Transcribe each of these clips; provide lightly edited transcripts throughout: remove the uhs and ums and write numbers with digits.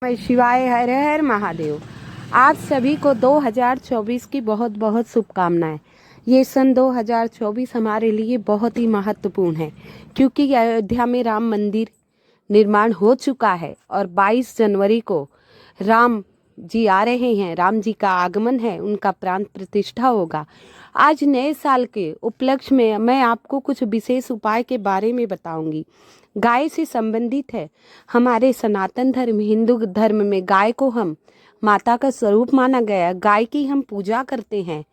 मैं शिवाय हर हर महादेव। आप सभी को 2024 की बहुत बहुत शुभकामनाएं। ये सन 2024 हमारे लिए बहुत ही महत्वपूर्ण है क्योंकि अयोध्या में राम मंदिर निर्माण हो चुका है और 22 जनवरी को राम जी आ रहे हैं। राम जी का आगमन है, उनका प्राण प्रतिष्ठा होगा। आज नए साल के उपलक्ष्य में मैं आपको कुछ विशेष उपाय के बारे में बताऊंगी। गाय से संबंधित है। हमारे सनातन धर्म हिंदू धर्म में गाय को हम माता का स्वरूप माना गया। गाय की हम पूजा करते हैं।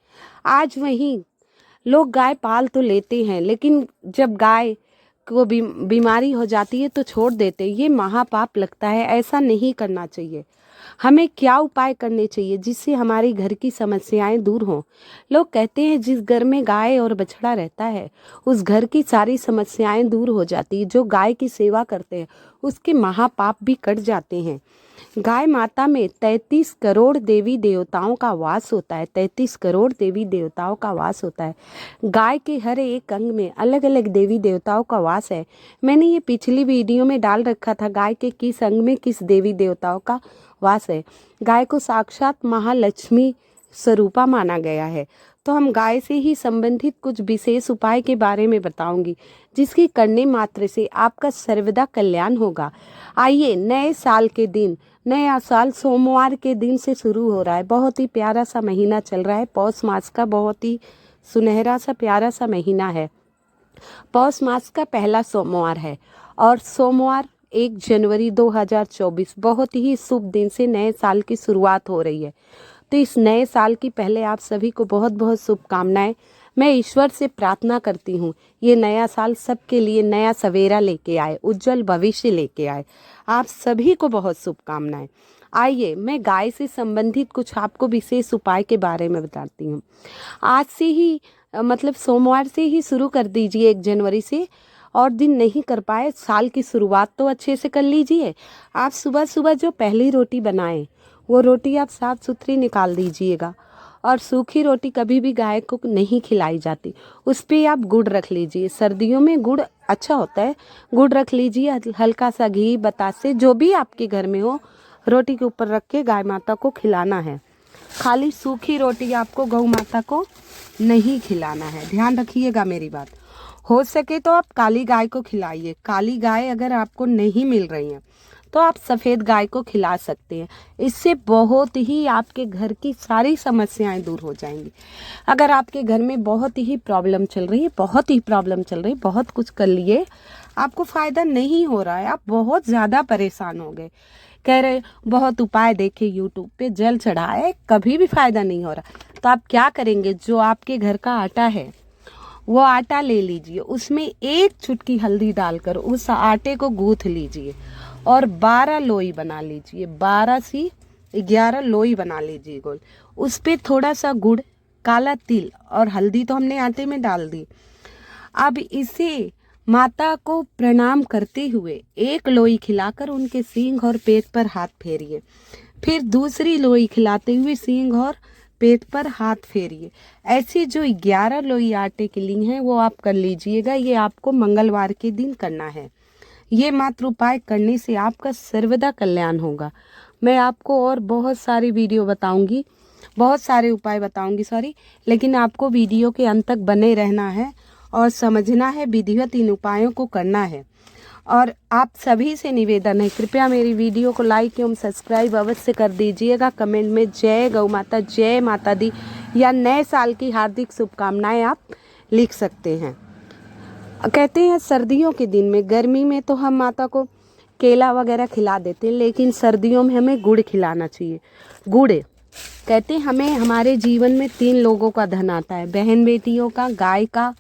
आज वहीं लोग गाय पाल तो लेते हैं, लेकिन जब गाय को बीमारी हो जाती है तो छोड़ देते हैं। ये महापाप लगता है, ऐसा नहीं करना चाहिए। हमें क्या उपाय करने चाहिए जिससे हमारी घर की समस्याएं दूर हों। लोग कहते हैं जिस घर में गाय और बछड़ा रहता है उस घर की सारी समस्याएं दूर हो जाती है। जो गाय की सेवा करते हैं उसके महापाप भी कट जाते हैं। गाय माता में 33 करोड़ देवी देवताओं का वास होता है। 33 करोड़ देवी देवताओं का वास होता है। गाय के हर एक अंग में अलग अलग देवी देवताओं का वास है। मैंने ये पिछली वीडियो में डाल रखा था गाय के किस अंग में किस देवी देवताओं का वास है। गाय को साक्षात महालक्ष्मी स्वरूपा माना गया है। तो हम गाय से ही संबंधित कुछ विशेष उपाय के बारे में बताऊंगी जिसकी करने मात्र से आपका सर्वदा कल्याण होगा। आइए, नए साल के दिन, नया साल सोमवार के दिन से शुरू हो रहा है। बहुत ही प्यारा सा महीना चल रहा है। पौष मास का बहुत ही सुनहरा सा प्यारा सा महीना है। पौष मास का पहला सोमवार है और सोमवार 1 जनवरी 2024 बहुत ही शुभ दिन से नए साल की शुरुआत हो रही है। तो इस नए साल की पहले आप सभी को बहुत बहुत शुभकामनाएं। मैं ईश्वर से प्रार्थना करती हूँ ये नया साल सबके लिए नया सवेरा लेके आए, उज्जवल भविष्य लेके आए। आप सभी को बहुत शुभकामनाएं। आइए, मैं गाय से संबंधित कुछ आपको विशेष उपाय के बारे में बताती हूँ। आज से ही मतलब सोमवार से ही शुरू कर दीजिए 1 जनवरी से। और दिन नहीं कर पाए, साल की शुरुआत तो अच्छे से कर लीजिए। आप सुबह सुबह जो पहली रोटी बनाएं वो रोटी आप साफ सुथरी निकाल दीजिएगा। और सूखी रोटी कभी भी गाय को नहीं खिलाई जाती, उस पर आप गुड़ रख लीजिए। सर्दियों में गुड़ अच्छा होता है, गुड़ रख लीजिए। हल्का सा घी बतासे जो भी आपके घर में हो, रोटी के ऊपर रख के गाय माता को खिलाना है। खाली सूखी रोटी आपको गौ माता को नहीं खिलाना है, ध्यान रखिएगा मेरी बात। हो सके तो आप काली गाय को खिलाइए। काली गाय अगर आपको नहीं मिल रही है तो आप सफ़ेद गाय को खिला सकते हैं। इससे बहुत ही आपके घर की सारी समस्याएं दूर हो जाएंगी। अगर आपके घर में बहुत ही प्रॉब्लम चल रही है, बहुत कुछ कर लिए, आपको फ़ायदा नहीं हो रहा है, आप बहुत ज़्यादा परेशान हो गए, कह रहे बहुत उपाय देखे यूट्यूब पे, जल चढ़ाए, कभी भी फ़ायदा नहीं हो रहा, तो आप क्या करेंगे? जो आपके घर का आटा है वो आटा ले लीजिए, उसमें 1 चुटकी हल्दी डालकर उस आटे को गूँथ लीजिए और 12 लोई बना लीजिए। 12 से 11 लोई बना लीजिए गोल। उस पर थोड़ा सा गुड़, काला तिल और हल्दी तो हमने आटे में डाल दी। अब इसे माता को प्रणाम करते हुए 1 लोई खिलाकर उनके सींग और पेट पर हाथ फेरिए। फिर दूसरी लोई खिलाते हुए सींग और पेट पर हाथ फेरिए। ऐसे जो 11 लोई आटे की ली हैं वो आप कर लीजिएगा। ये आपको मंगलवार के दिन करना है। ये मात्र उपाय करने से आपका सर्वदा कल्याण होगा। मैं आपको और बहुत सारी वीडियो बताऊंगी, बहुत सारे उपाय बताऊंगी लेकिन आपको वीडियो के अंत तक बने रहना है और समझना है, विधिवत इन उपायों को करना है। और आप सभी से निवेदन है, कृपया मेरी वीडियो को लाइक एवं सब्सक्राइब अवश्य कर दीजिएगा। कमेंट में जय गौ माता, जय माता दी या नए साल की हार्दिक शुभकामनाएं आप लिख सकते हैं। कहते हैं सर्दियों के दिन में, गर्मी में तो हम माता को केला वगैरह खिला देते हैं, लेकिन सर्दियों में हमें गुड़ खिलाना चाहिए। गुड़ कहते हैं हमें हमारे जीवन में 3 लोगों का धन आता है, बहन बेटियों का, गाय का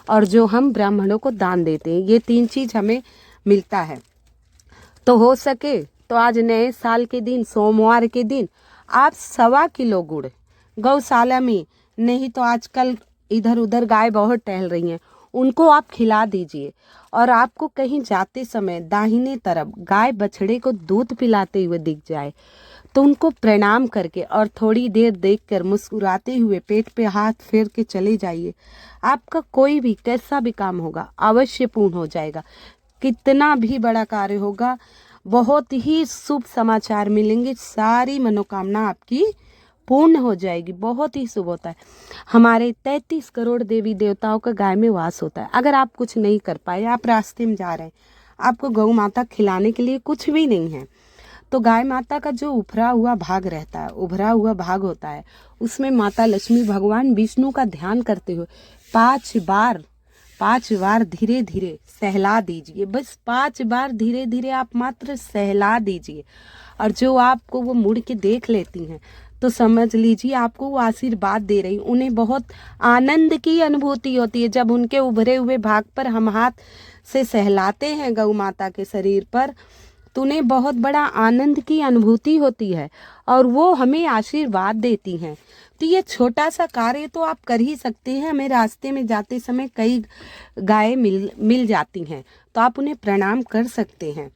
और जो हम ब्राह्मणों को दान देते हैं। ये 3 चीज़ हमें मिलता है। तो हो सके तो आज नए साल के दिन, सोमवार के दिन, आप 1.25 किलो गुड़ गौशाला में, नहीं तो आजकल इधर उधर गाय बहुत टहल रही हैं, उनको आप खिला दीजिए। और आपको कहीं जाते समय दाहिने तरफ गाय बछड़े को दूध पिलाते हुए दिख जाए तो उनको प्रणाम करके और थोड़ी देर देखकर मुस्कुराते हुए पेट पे हाथ फेर के चले जाइए। आपका कोई भी कैसा भी काम होगा अवश्य पूर्ण हो जाएगा। कितना भी बड़ा कार्य होगा बहुत ही शुभ समाचार मिलेंगे, सारी मनोकामना आपकी पूर्ण हो जाएगी। बहुत ही शुभ होता है। हमारे 33 करोड़ देवी देवताओं का गाय में वास होता है। अगर आप कुछ नहीं कर पाए, आप रास्ते में जा रहे हैं, आपको गौ माता खिलाने के लिए कुछ भी नहीं है, तो गाय माता का जो उभरा हुआ भाग रहता है, उभरा हुआ भाग होता है, उसमें माता लक्ष्मी भगवान विष्णु का ध्यान करते हुए 5 बार धीरे धीरे सहला दीजिए। बस 5 बार धीरे धीरे आप मात्र सहला दीजिए, और जो आपको वो मुड़ के देख लेती हैं तो समझ लीजिए आपको वो आशीर्वाद दे रही। उन्हें बहुत आनंद की अनुभूति होती है जब उनके उभरे हुए भाग पर हम हाथ से सहलाते हैं गौ माता के शरीर पर, तो उन्हें बहुत बड़ा आनंद की अनुभूति होती है और वो हमें आशीर्वाद देती हैं। तो ये छोटा सा कार्य तो आप कर ही सकते हैं। हमें रास्ते में जाते समय कई गायें मिल जाती हैं, तो आप उन्हें प्रणाम कर सकते हैं।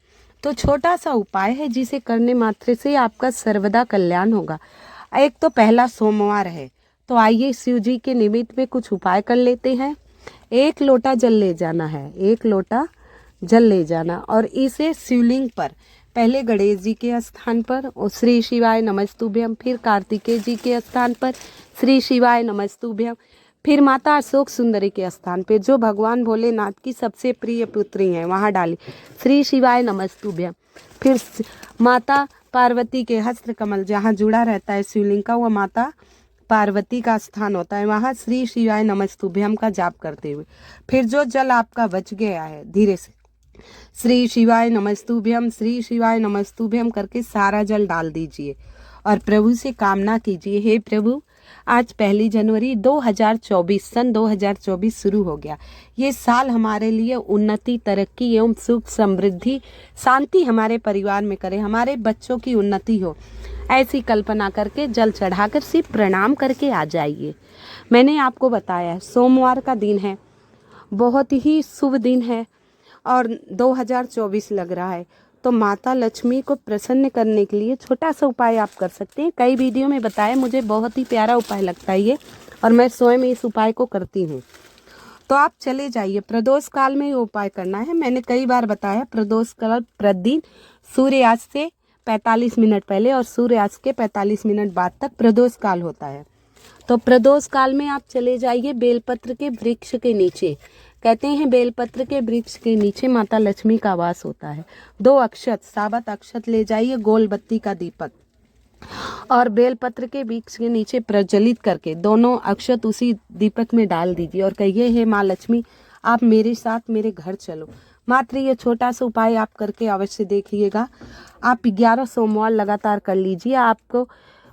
तो छोटा सा उपाय है जिसे करने मात्र से आपका सर्वदा कल्याण होगा। एक तो पहला सोमवार है, तो आइए शिव जी के निमित्त में कुछ उपाय कर लेते हैं। 1 लोटा जल ले जाना है, 1 लोटा जल ले जाना, और इसे शिवलिंग पर पहले गणेश जी के स्थान पर और श्री शिवाय नमस्तुभ्यम, फिर कार्तिकेय जी के स्थान पर श्री शिवाय नमस्तुभ्यम, फिर माता अशोक सुंदरी के स्थान पे जो भगवान भोलेनाथ की सबसे प्रिय पुत्री हैं वहाँ डाली श्री शिवाय नमस्तुभ्यम। फिर माता पार्वती के हस्त्र कमल जहाँ जुड़ा रहता है शिवलिंग का, वह माता पार्वती का स्थान होता है, वहाँ श्री शिवाय नमस्तुभ्यम का जाप करते हुए फिर जो जल आपका बच गया है धीरे से श्री शिवाय नमस्तुभ्यम, श्री शिवाय नमस्तुभ्यम करके सारा जल डाल दीजिए और प्रभु से कामना कीजिए, हे प्रभु आज 1 जनवरी 2024 सन 2024 शुरू हो गया। ये साल हमारे लिए उन्नति, तरक्की एवं सुख, समृद्धि, शांति हमारे परिवार में करे, हमारे बच्चों की उन्नति हो, ऐसी कल्पना करके जल चढ़ाकर सिर्फ प्रणाम करके आ जाइए। मैंने आपको बताया सोमवार का दिन है, बहुत ही शुभ दिन है और 2024 लग रहा है, तो माता लक्ष्मी को प्रसन्न करने के लिए छोटा सा उपाय आप कर सकते हैं। कई वीडियो में बताया, मुझे बहुत ही प्यारा उपाय लगता है ये, और मैं स्वयं इस उपाय को करती हूँ। तो आप चले जाइए, प्रदोष काल में ये उपाय करना है। मैंने कई बार बताया प्रदोष काल प्रतिदिन सूर्यास्त से 45 मिनट पहले और सूर्यास्त के 45 मिनट बाद तक प्रदोष काल होता है। तो प्रदोष काल में आप चले जाइए बेलपत्र के वृक्ष के नीचे। कहते हैं बेलपत्र के वृक्ष के नीचे माता लक्ष्मी का वास होता है। 2 अक्षत, साबत अक्षत ले जाइए, गोल बत्ती का दीपक, और बेलपत्र के वृक्ष के नीचे प्रज्वलित करके दोनों अक्षत उसी दीपक में डाल दीजिए और कहिए, हे माँ लक्ष्मी आप मेरे साथ मेरे घर चलो। मात्र ये छोटा सा उपाय आप करके अवश्य देखिएगा। आप 11 सोमवार लगातार कर लीजिए, आपको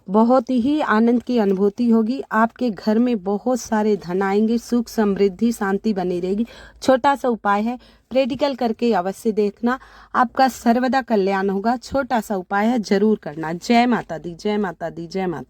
बहुत ही आनंद की अनुभूति होगी। आपके घर में बहुत सारे धन आएंगे, सुख, समृद्धि, शांति बनी रहेगी। छोटा सा उपाय है, प्रैक्टिकल करके अवश्य देखना, आपका सर्वदा कल्याण होगा। छोटा सा उपाय है, जरूर करना। जय माता दी, जय माता दी, जय माता।